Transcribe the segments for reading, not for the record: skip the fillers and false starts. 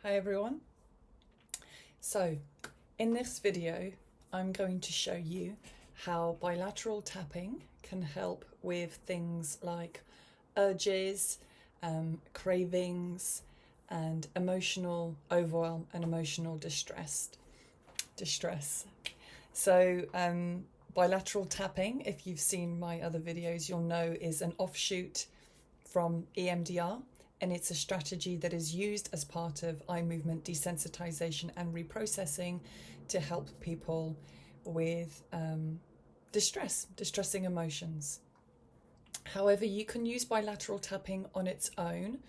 Hi everyone. So in this video I'm going to show you how bilateral tapping can help with things like urges, cravings and emotional overwhelm and emotional distress. So bilateral tapping, if you've seen my other videos, you'll know is an offshoot from EMDR. And it's a strategy that is used as part of eye movement desensitization and reprocessing to help people with distressing emotions. However, you can use bilateral tapping on its own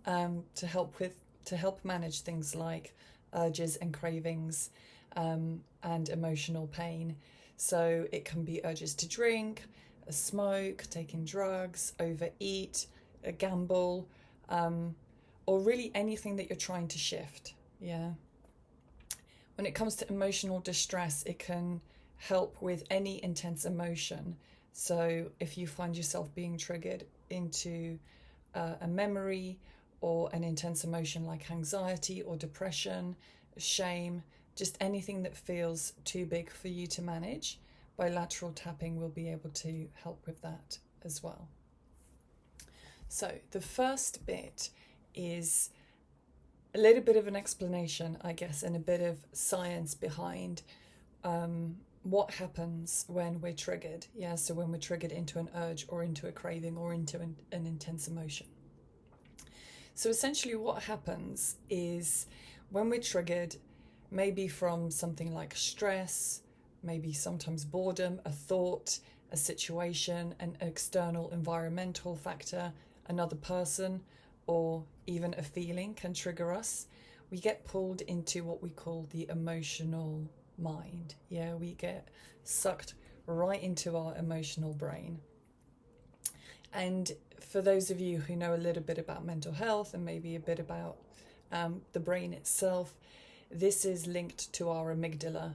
to help manage things like urges and cravings and emotional pain. So it can be urges to drink, smoke, taking drugs, overeat, gamble, or really anything that you're trying to shift. Yeah. When it comes to emotional distress, it can help with any intense emotion. So if you find yourself being triggered into a memory or an intense emotion like anxiety or depression, shame, just anything that feels too big for you to manage, bilateral tapping will be able to help with that as well. So the first bit is a little bit of an explanation, I guess, and a bit of science behind what happens when we're triggered. Yeah, so when we're triggered into an urge or into a craving or into an intense emotion. So essentially what happens is when we're triggered, maybe from something like stress, maybe sometimes boredom, a thought, a situation, an external environmental factor, another person, or even a feeling can trigger us, we get pulled into what we call the emotional mind. Yeah, we get sucked right into our emotional brain. And for those of you who know a little bit about mental health and maybe a bit about the brain itself, this is linked to our amygdala,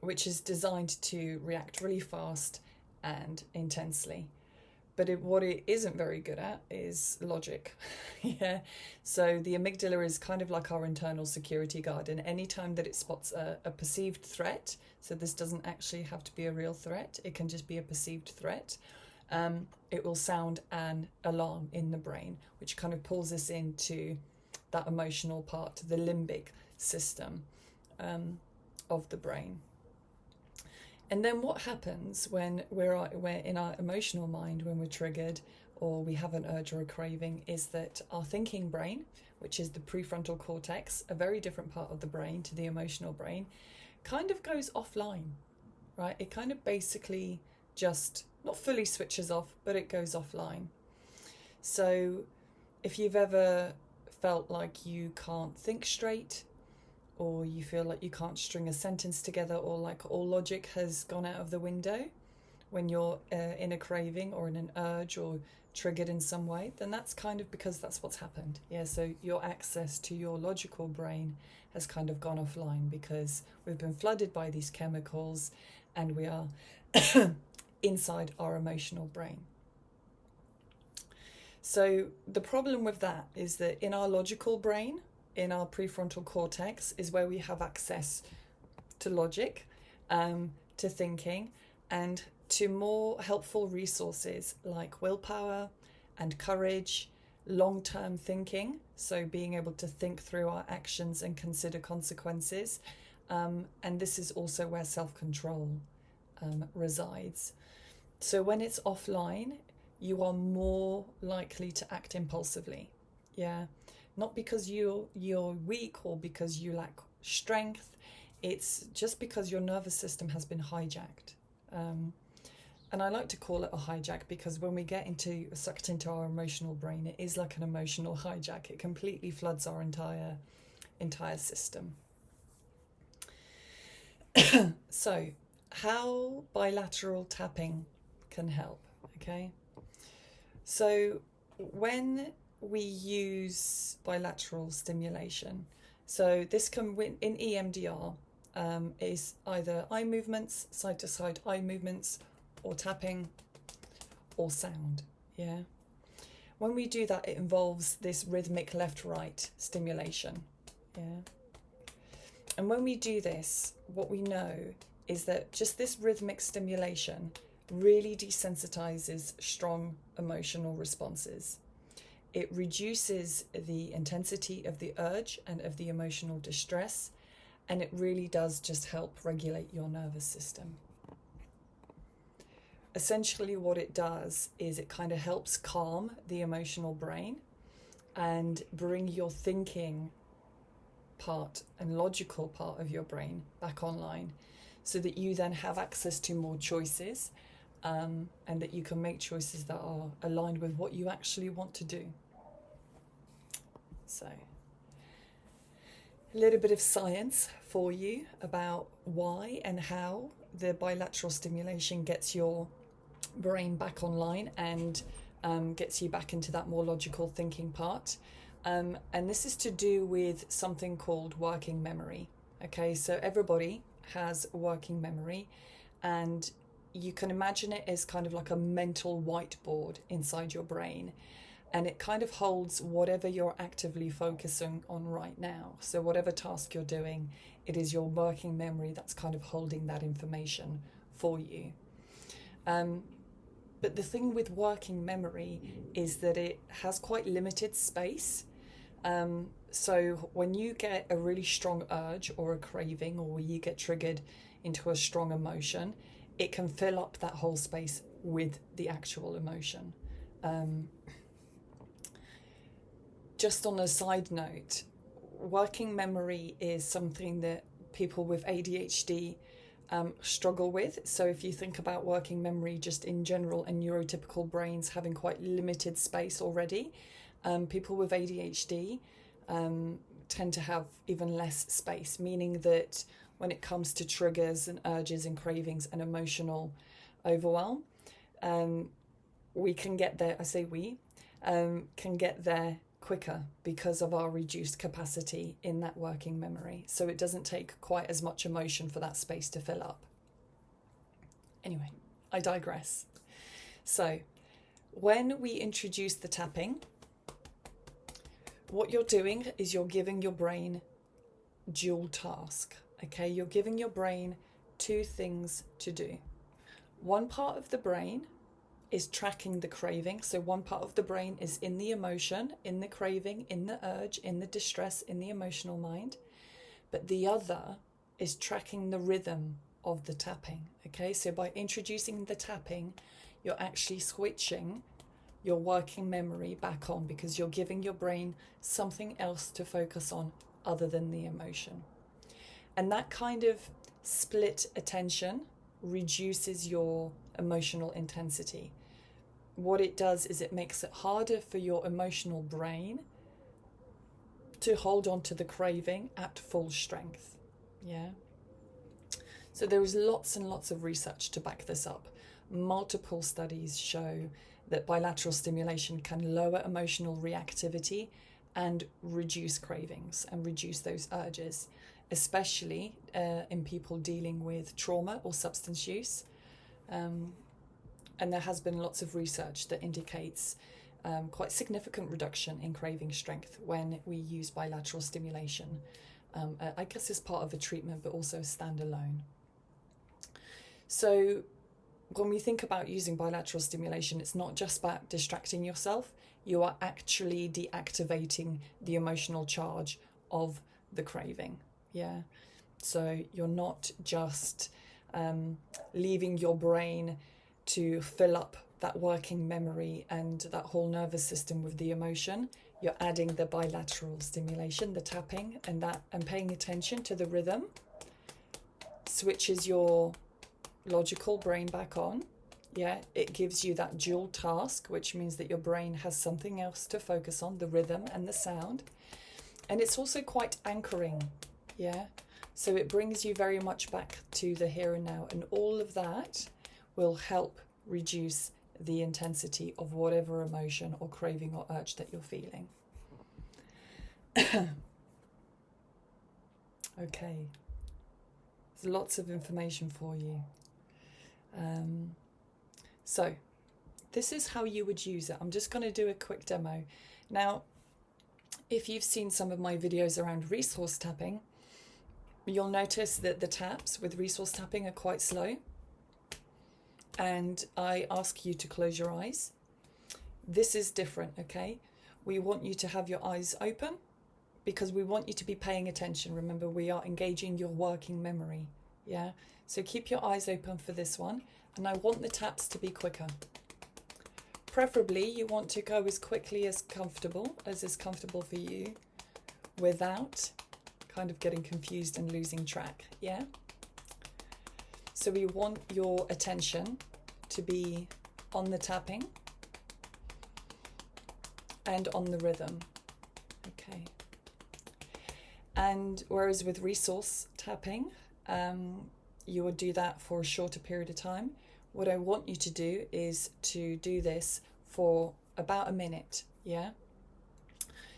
which is designed to react really fast and intensely. But what it isn't very good at is logic. Yeah. So the amygdala is kind of like our internal security guard. And any time that it spots a perceived threat, so this doesn't actually have to be a real threat, it can just be a perceived threat, it will sound an alarm in the brain, which kind of pulls us into that emotional part, the limbic system of the brain. And then what happens when we're in our emotional mind, when we're triggered or we have an urge or a craving, is that our thinking brain, which is the prefrontal cortex, a very different part of the brain to the emotional brain, kind of goes offline, right? It kind of basically just not fully switches off, but it goes offline. So if you've ever felt like you can't think straight, or you feel like you can't string a sentence together, or like all logic has gone out of the window when you're in a craving or in an urge or triggered in some way, then that's kind of because that's what's happened. Yeah, so your access to your logical brain has kind of gone offline because we've been flooded by these chemicals and we are inside our emotional brain. So the problem with that is that in our logical brain, in our prefrontal cortex, is where we have access to logic, to thinking, and to more helpful resources like willpower and courage, long-term thinking, so being able to think through our actions and consider consequences. And this is also where self-control resides. So when it's offline, you are more likely to act impulsively. Yeah. Not because you're weak or because you lack strength, it's just because your nervous system has been hijacked. And I like to call it a hijack because when we get sucked into our emotional brain, it is like an emotional hijack. It completely floods our entire system. So how bilateral tapping can help, okay? So when we use bilateral stimulation, so this can in EMDR is either eye movements, side to side eye movements, or tapping, or sound. Yeah. When we do that, it involves this rhythmic left-right stimulation. Yeah. And when we do this, what we know is that just this rhythmic stimulation really desensitizes strong emotional responses. It reduces the intensity of the urge and of the emotional distress, and it really does just help regulate your nervous system. Essentially what it does is it kind of helps calm the emotional brain and bring your thinking part and logical part of your brain back online, so that you then have access to more choices, and that you can make choices that are aligned with what you actually want to do. So, a little bit of science for you about why and how the bilateral stimulation gets your brain back online and gets you back into that more logical thinking part. And this is to do with something called working memory. Okay, so everybody has working memory, and you can imagine it as kind of like a mental whiteboard inside your brain, and it kind of holds whatever you're actively focusing on right now. So whatever task you're doing, it is your working memory that's kind of holding that information for you. But the thing with working memory is that it has quite limited space. So when you get a really strong urge or a craving, or you get triggered into a strong emotion, it can fill up that whole space with the actual emotion. Just on a side note, working memory is something that people with ADHD struggle with. So if you think about working memory just in general and neurotypical brains having quite limited space already, people with ADHD tend to have even less space, meaning that when it comes to triggers and urges and cravings and emotional overwhelm, we can get there, I say we, can get there quicker because of our reduced capacity in that working memory. So it doesn't take quite as much emotion for that space to fill up. Anyway, I digress. So when we introduce the tapping, what you're doing is you're giving your brain dual task. Okay, you're giving your brain two things to do. One part of the brain is tracking the craving. So one part of the brain is in the emotion, in the craving, in the urge, in the distress, in the emotional mind. But the other is tracking the rhythm of the tapping. Okay, so by introducing the tapping, you're actually switching your working memory back on, because you're giving your brain something else to focus on other than the emotion. And that kind of split attention reduces your emotional intensity. What it does is it makes it harder for your emotional brain to hold on to the craving at full strength. Yeah. So there is lots and lots of research to back this up. Multiple studies show that bilateral stimulation can lower emotional reactivity and reduce cravings and reduce those urges, especially in people dealing with trauma or substance use. And there has been lots of research that indicates quite significant reduction in craving strength when we use bilateral stimulation. I guess as part of a treatment, but also standalone. So when we think about using bilateral stimulation, it's not just about distracting yourself. You are actually deactivating the emotional charge of the craving. Yeah. So you're not just leaving your brain to fill up that working memory and that whole nervous system with the emotion. You're adding the bilateral stimulation, the tapping, and paying attention to the rhythm switches your logical brain back on. Yeah, it gives you that dual task, which means that your brain has something else to focus on, the rhythm and the sound. And it's also quite anchoring. Yeah, so it brings you very much back to the here and now, and all of that will help reduce the intensity of whatever emotion or craving or urge that you're feeling. Okay, there's lots of information for you. So this is how you would use it. I'm just going to do a quick demo. Now, If you've seen some of my videos around resource tapping, you'll notice that the taps with resource tapping are quite slow. And I ask you to close your eyes. This is different, okay? We want you to have your eyes open because we want you to be paying attention. Remember, we are engaging your working memory, yeah? So keep your eyes open for this one. And I want the taps to be quicker. Preferably, you want to go as quickly as is comfortable for you without kind of getting confused and losing track, yeah? So we want your attention to be on the tapping and on the rhythm, okay? And whereas with resource tapping, you would do that for a shorter period of time. What I want you to do is to do this for about a minute, yeah?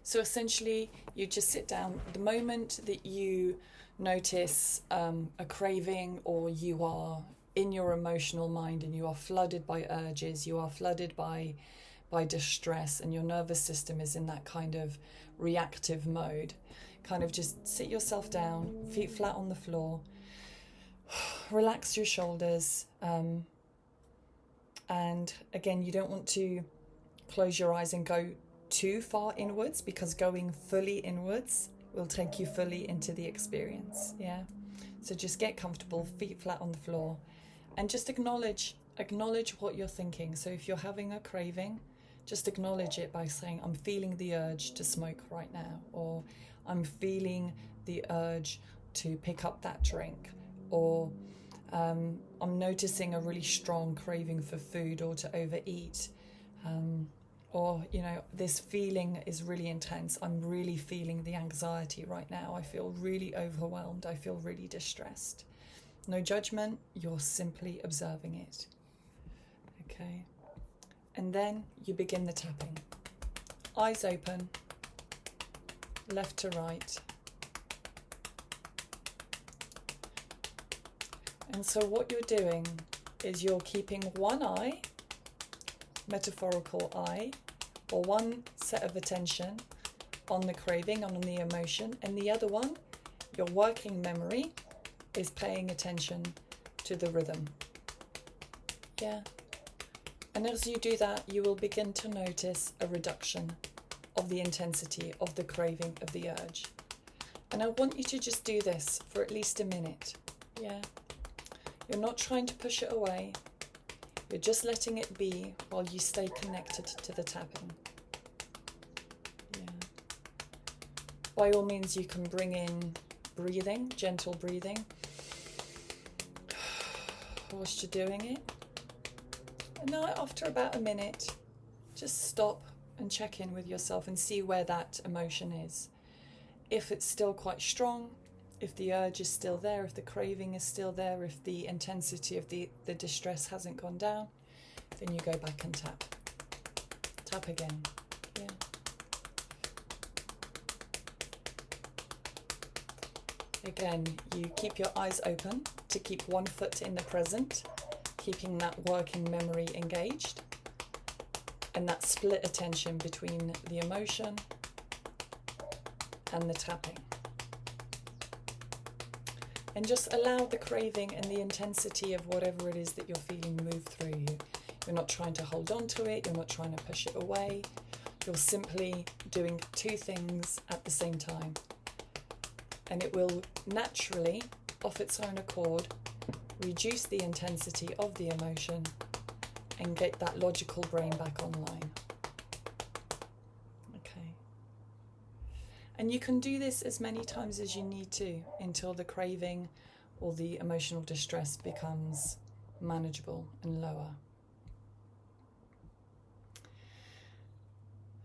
So essentially, you just sit down. The moment that you notice a craving, or you are in your emotional mind and you are flooded by urges, you are flooded by distress, and your nervous system is in that kind of reactive mode, kind of just sit yourself down, feet flat on the floor, relax your shoulders, and again, you don't want to close your eyes and go too far inwards, because going fully inwards will take you fully into the experience, yeah? So just get comfortable, feet flat on the floor, and just acknowledge what you're thinking. So if you're having a craving, just acknowledge it by saying, I'm feeling the urge to smoke right now, or I'm feeling the urge to pick up that drink, or I'm noticing a really strong craving for food or to overeat, or, you know, this feeling is really intense. I'm really feeling the anxiety right now. I feel really overwhelmed. I feel really distressed. No judgment, you're simply observing it. Okay. And then you begin the tapping. Eyes open, left to right. And so what you're doing is you're keeping one eye, metaphorical eye, or one set of attention on the craving and on the emotion, and the other one, your working memory, is paying attention to the rhythm. Yeah. And as you do that, you will begin to notice a reduction of the intensity of the craving, of the urge. And I want you to just do this for at least a minute. Yeah. You're not trying to push it away. You're just letting it be while you stay connected to the tapping. Yeah. By all means, you can bring in breathing, gentle breathing, whilst you're doing it. And now, after about a minute, just stop and check in with yourself and see where that emotion is. If it's still quite strong, if the urge is still there, if the craving is still there, if the intensity of the distress hasn't gone down, then you go back and tap. Tap again. Yeah. Again, you keep your eyes open to keep one foot in the present, keeping that working memory engaged, and that split attention between the emotion and the tapping. And just allow the craving and the intensity of whatever it is that you're feeling move through you. You're not trying to hold on to it. You're not trying to push it away. You're simply doing two things at the same time. And it will naturally, of its own accord, reduce the intensity of the emotion and get that logical brain back online. Okay. And you can do this as many times as you need to until the craving or the emotional distress becomes manageable and lower.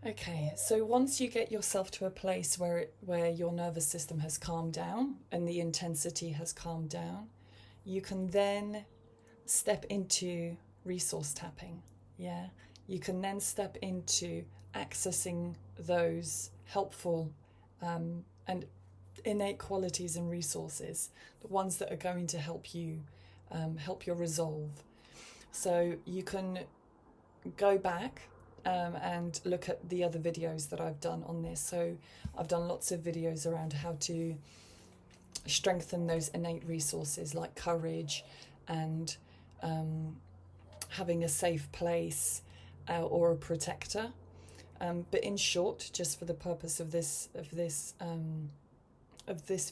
Okay, so once you get yourself to a place where your nervous system has calmed down and the intensity has calmed down, you can then step into resource tapping. Yeah, you can then step into accessing those helpful and innate qualities and resources, the ones that are going to help you, help your resolve. So you can go back and look at the other videos that I've done on this. So I've done lots of videos around how to strengthen those innate resources like courage and having a safe place or a protector. But in short, just for the purpose of this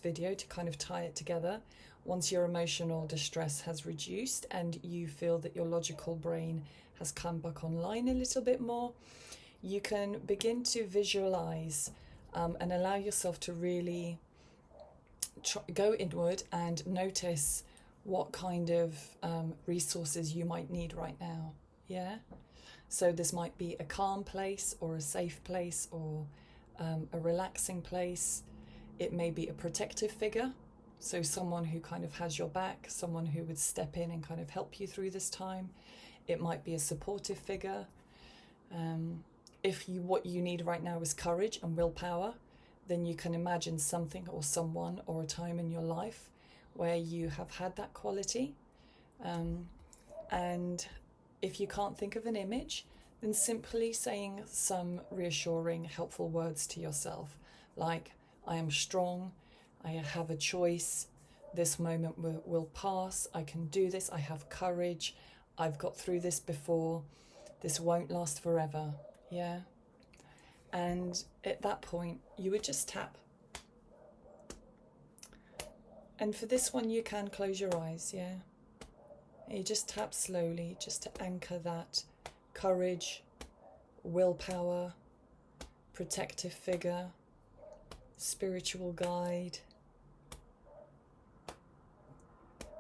video, to kind of tie it together, once your emotional distress has reduced and you feel that your logical brain has come back online a little bit more, you can begin to visualize and allow yourself to really go inward and notice what kind of resources you might need right now. Yeah. So this might be a calm place or a safe place or a relaxing place. It may be a protective figure, so someone who kind of has your back, someone who would step in and kind of help you through this time. It might be a supportive figure. If what you need right now is courage and willpower, then you can imagine something or someone or a time in your life where you have had that quality. And if you can't think of an image, then simply saying some reassuring, helpful words to yourself, like, I am strong, I have a choice, this moment will pass, I can do this, I have courage, I've got through this before, this won't last forever, yeah? And at that point, you would just tap. And for this one, you can close your eyes, yeah? You just tap slowly, just to anchor that courage, willpower, protective figure, spiritual guide,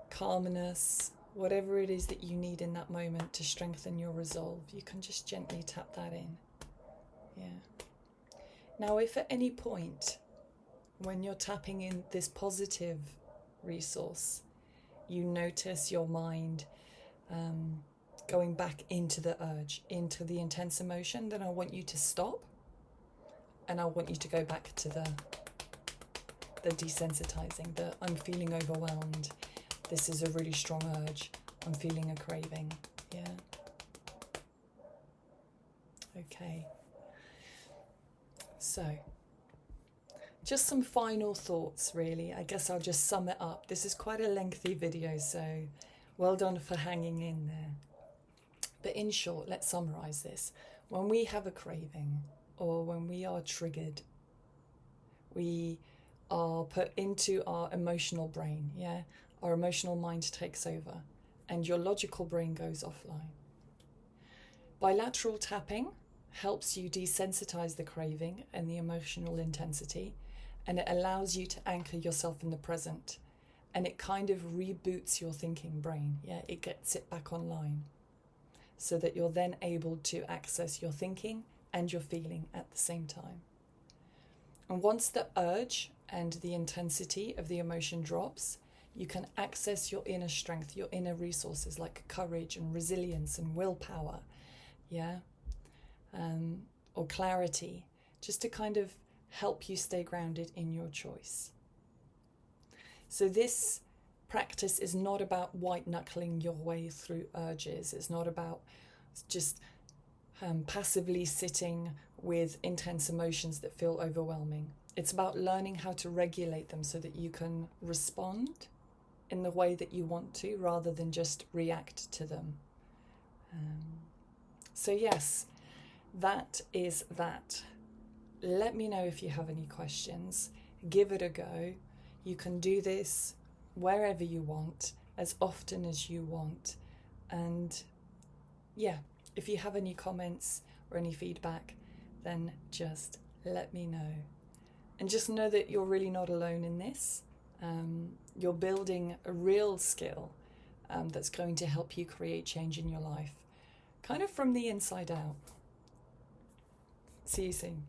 calmness, whatever it is that you need in that moment to strengthen your resolve. You can just gently tap that in. Yeah. Now, if at any point when you're tapping in this positive resource, you notice your mind going back into the urge, into the intense emotion, then I want you to stop and I want you to go back to the desensitizing, the I'm feeling overwhelmed, this is a really strong urge, I'm feeling a craving. Yeah. Okay. So, just some final thoughts, really. I guess I'll just sum it up. This is quite a lengthy video, so well done for hanging in there. But in short, let's summarize this. When we have a craving or when we are triggered, we are put into our emotional brain, yeah? Our emotional mind takes over and your logical brain goes offline. Bilateral tapping helps you desensitize the craving and the emotional intensity, and it allows you to anchor yourself in the present, and it kind of reboots your thinking brain. Yeah, it gets it back online so that you're then able to access your thinking and your feeling at the same time. And once the urge and the intensity of the emotion drops, you can access your inner strength, your inner resources like courage and resilience and willpower, yeah, or clarity, just to kind of help you stay grounded in your choice. So this practice is not about white-knuckling your way through urges. It's not about just passively sitting with intense emotions that feel overwhelming. It's about learning how to regulate them so that you can respond in the way that you want to rather than just react to them. So yes, that is that. Let me know if you have any questions. Give it a go. You can do this wherever you want, as often as you want. And yeah, if you have any comments or any feedback, then just let me know. And just know that you're really not alone in this. You're building a real skill that's going to help you create change in your life, kind of from the inside out. See you soon.